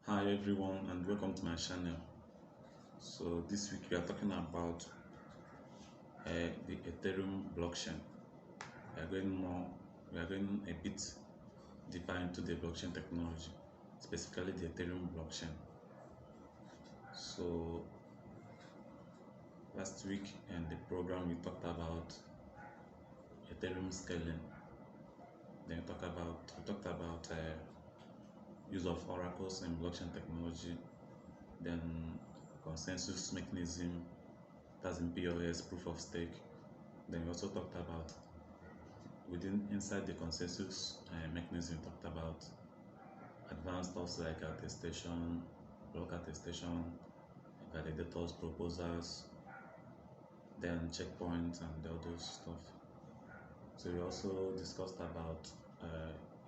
Hi everyone and welcome to my channel. So this week we are talking about the Ethereum blockchain. We are going a bit deeper into the blockchain technology, specifically the Ethereum blockchain. So last week in the program we talked about Ethereum scaling. Then we talked about use of oracles in blockchain technology. Then consensus mechanism, that's in POS, proof of stake. Then we also talked about inside the consensus mechanism, we talked about advanced stuff like attestation, block attestation, validators, proposals, then checkpoints and all those stuff. So we also discussed about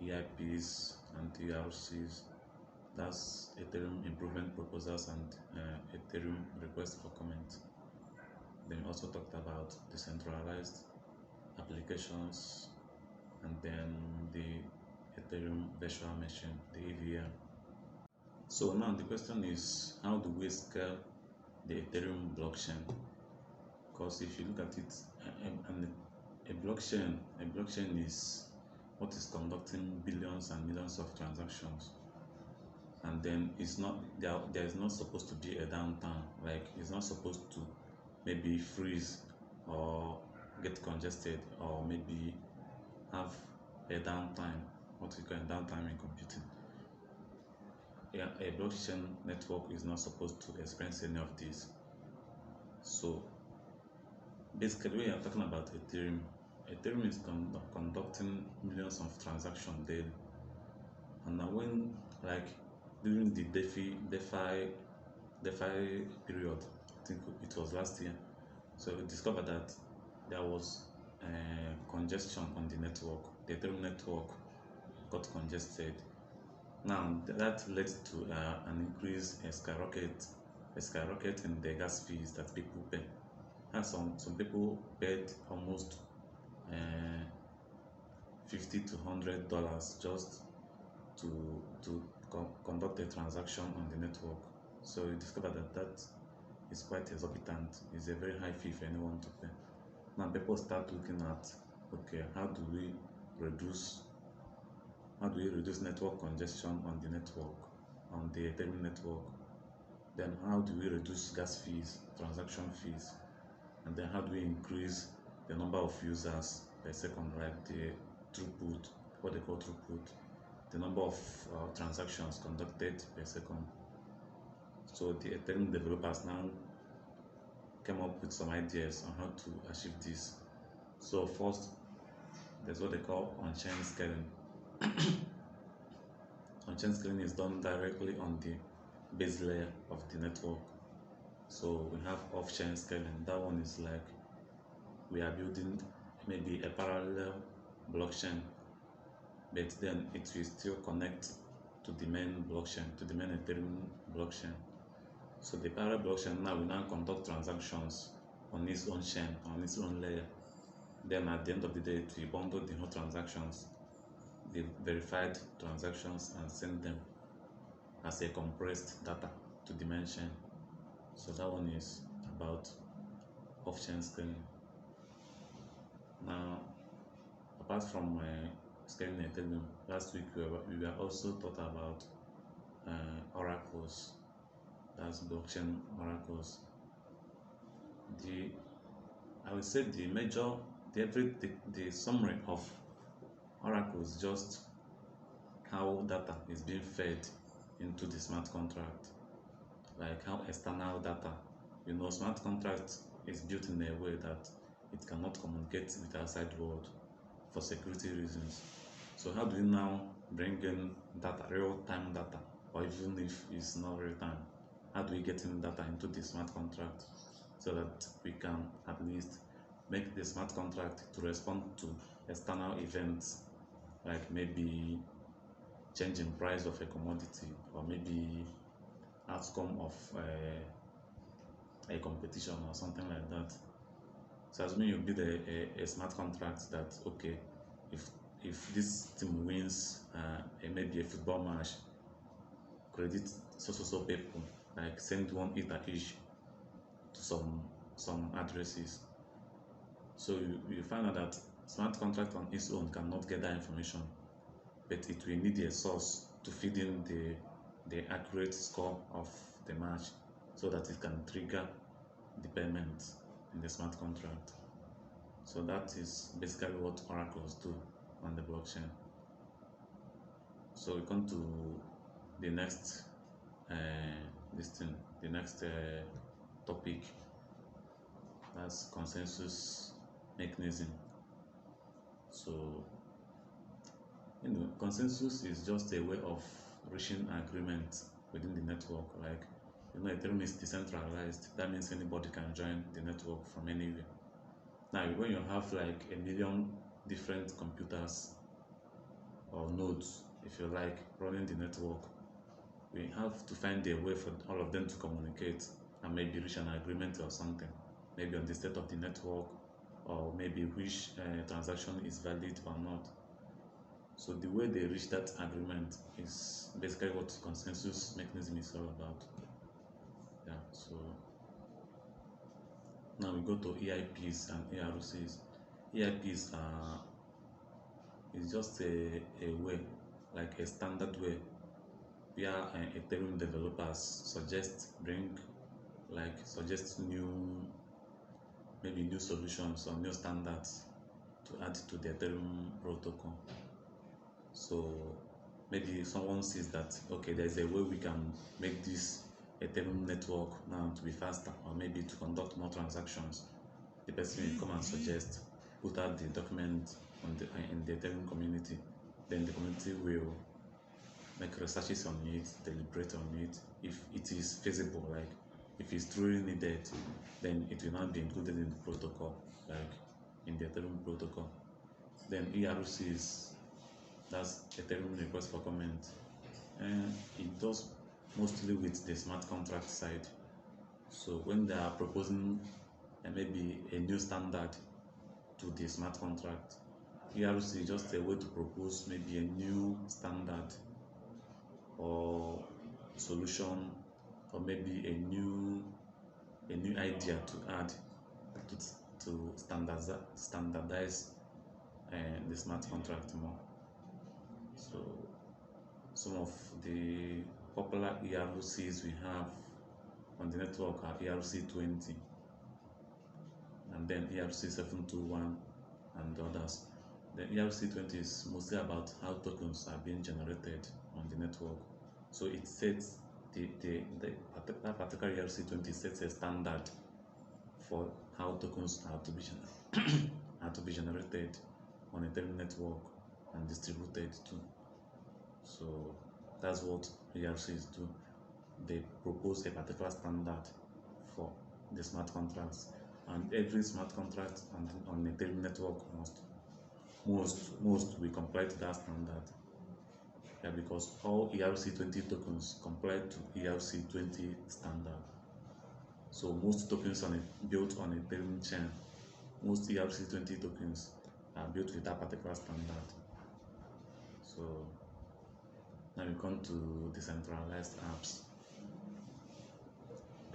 EIPs and ERCs, that's Ethereum improvement proposals and Ethereum request for comment. Then we also talked about decentralized applications and then the Ethereum virtual machine, the EVM. So now the question is, how do we scale the Ethereum blockchain? Because if you look at it, a blockchain is what is conducting billions and millions of transactions, and then it's not there is not supposed to be a downtime. Like, it's not supposed to maybe freeze or get congested or maybe have a downtime, what we call a downtime in computing. Yeah, a blockchain network is not supposed to experience any of this. So basically, we are talking about Ethereum. Ethereum is conducting millions of transactions daily, and now when, like, during the DeFi period, I think it was last year, so we discovered that there was congestion on the network. The Ethereum network got congested. Now that led to an increase, a skyrocket in the gas fees that people pay. And some people paid almost $50 to $100 just to conduct a transaction on the network. So we discovered that is quite exorbitant. It's a very high fee for anyone to pay. Now people start looking at, okay, how do we reduce network congestion on the network, on the Ethereum network? Then how do we reduce gas fees, transaction fees? And then how do we increase the number of users per second, like the throughput, what they call throughput, the number of transactions conducted per second? So the Ethereum developers now came up with some ideas on how to achieve this. So first, there's what they call on-chain scaling. On-chain scaling is done directly on the base layer of the network. So we have off-chain scaling. That one is like we are building maybe a parallel blockchain, but then it will still connect to the main blockchain, to the main Ethereum blockchain. So the parallel blockchain now will now conduct transactions on its own chain, on its own layer. Then at the end of the day, it will bundle the whole transactions, the verified transactions, and send them as a compressed data to the main chain. So that one is about off-chain scaling. Now, apart from scaling Ethereum, last week we were also taught about oracles. That's blockchain oracles. I would say the summary of oracles, just how data is being fed into the smart contract, like how external data, smart contract is built in a way that it cannot communicate with the outside world for security reasons. So how do we now bring in data, real-time data, or even if it's not real-time, how do we get in data into the smart contract so that we can at least make the smart contract to respond to external events, like maybe change in price of a commodity, or maybe outcome of a competition or something like that. So assuming you build a smart contract that, okay, if this team wins maybe a football match, credit so people, like send 1 Ether each to some addresses. So you find out that smart contract on its own cannot get that information, but it will need a source to feed in the accurate score of the match so that it can trigger the payment in the smart contract. So that is basically what oracles do on the blockchain. So we come to the next topic. That's consensus mechanism. So consensus is just a way of reaching agreement within the network. Like Ethereum is decentralized. That means anybody can join the network from anywhere. Now, when you have like 1,000,000 different computers or nodes, if you like, running the network, we have to find a way for all of them to communicate and maybe reach an agreement or something, maybe on the state of the network, or maybe which transaction is valid or not. So the way they reach that agreement is basically what consensus mechanism is all about. Yeah. So now we go to EIPs and ERCs. EIPs is just a way, like a standard way, where Ethereum developers suggest new solutions or new standards to add to the Ethereum protocol. So maybe someone sees that, okay, there's a way we can make this Ethereum network now to be faster, or maybe to conduct more transactions. The person will come and suggest, put out the document in the Ethereum community. Then the community will make researches on it, deliberate on it. If it is feasible, like if it's truly needed, then it will not be included in the protocol, like in the Ethereum protocol. Then ERCs, that's Ethereum request for comment, and it does mostly with the smart contract side. So when they are proposing maybe a new standard to the smart contract, ERC is just a way to propose maybe a new standard or solution, or maybe a new idea to add to standardize the smart contract more. So some of the popular ERCs we have on the network are ERC20, and then ERC721 and others. The ERC20 is mostly about how tokens are being generated on the network. So it sets that particular ERC20 sets a standard for how tokens are to be generated on a Ethereum network and distributed too. So that's what ERCs do. They propose a particular standard for the smart contracts, and every smart contract on the Ethereum network most will comply to that standard. Yeah, because all ERC20 tokens comply to ERC20 standard. So most tokens built on Ethereum chain, most ERC20 tokens are built with that particular standard. So now we come to decentralized apps.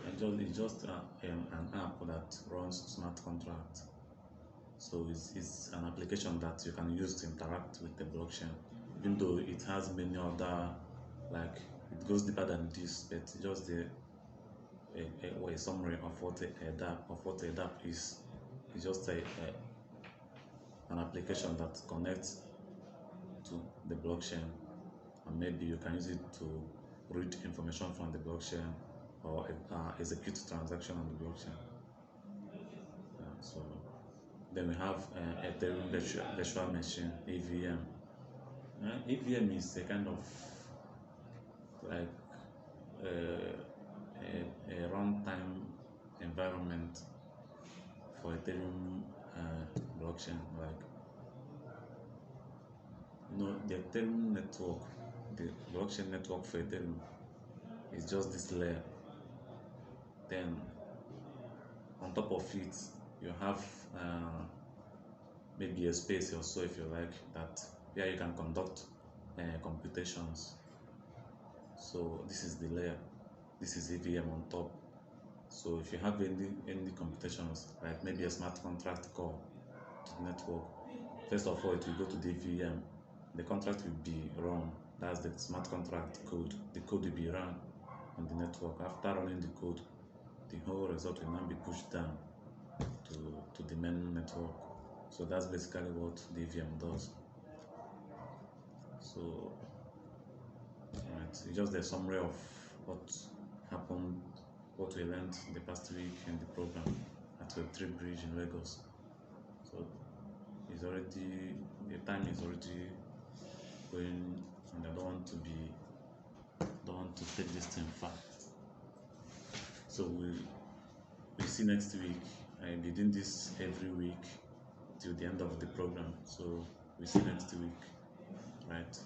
It's just an app that runs smart contracts. So it's an application that you can use to interact with the blockchain, even though it has many other, like it goes deeper than this, but just a summary of what a Dapp is. It's just an application that connects to the blockchain, and maybe you can use it to read information from the blockchain or execute transaction on the blockchain. So then we have Ethereum virtual machine, EVM. EVM is a kind of like a runtime environment for Ethereum blockchain. Like the Ethereum network, the blockchain network for Ethereum is just this layer. Then on top of it, you have maybe a space or so, if you like, that where you can conduct computations. So this is the layer, this is EVM on top. So if you have any computations, like maybe a smart contract call to the network, first of all it will go to the EVM, the contract will be run, that's the smart contract code, the code will be run on the network. After running the code, the whole result will now be pushed down to the main network. So that's basically what the EVM does. So right, it's just a summary of what happened, what we learned the past week in the program at Web3 Bridge in Lagos. So it's already, the time is already going, and I don't want to take this thing far. So we see next week. I'll be doing this every week till the end of the program. So we see next week, right?